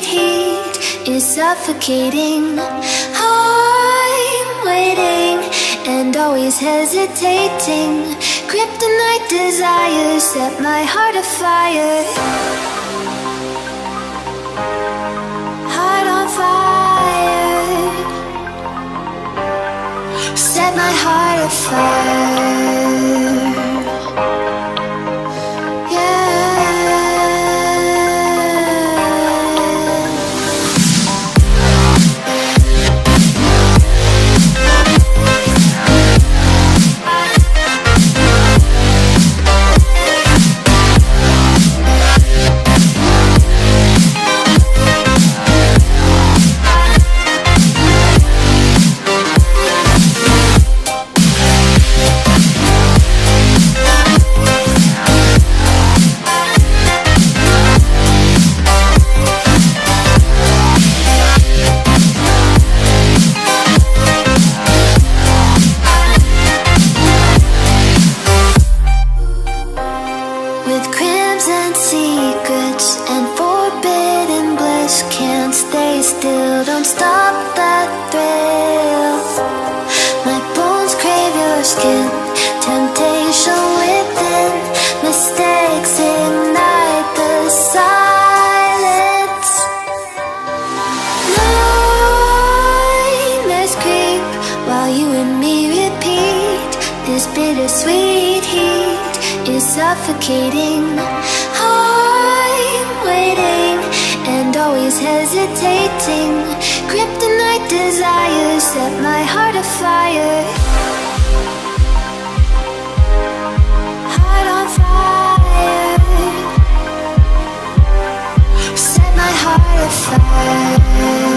sweet heat is suffocating. I'm waiting and always hesitating. Kryptonite desires set my heart afire. Heart on fire. Set my heart afire. With crimson secrets and forbidden bliss, can't stay still, don't stop that thrill. My bones crave your skin, temptation within, mistakes ignite the silence. Nightmares creep while you and me repeat. This bittersweet heat is suffocating. I'm waiting and always hesitating. Kryptonite desires set my heart afire. Heart on fire. Set my heart afire.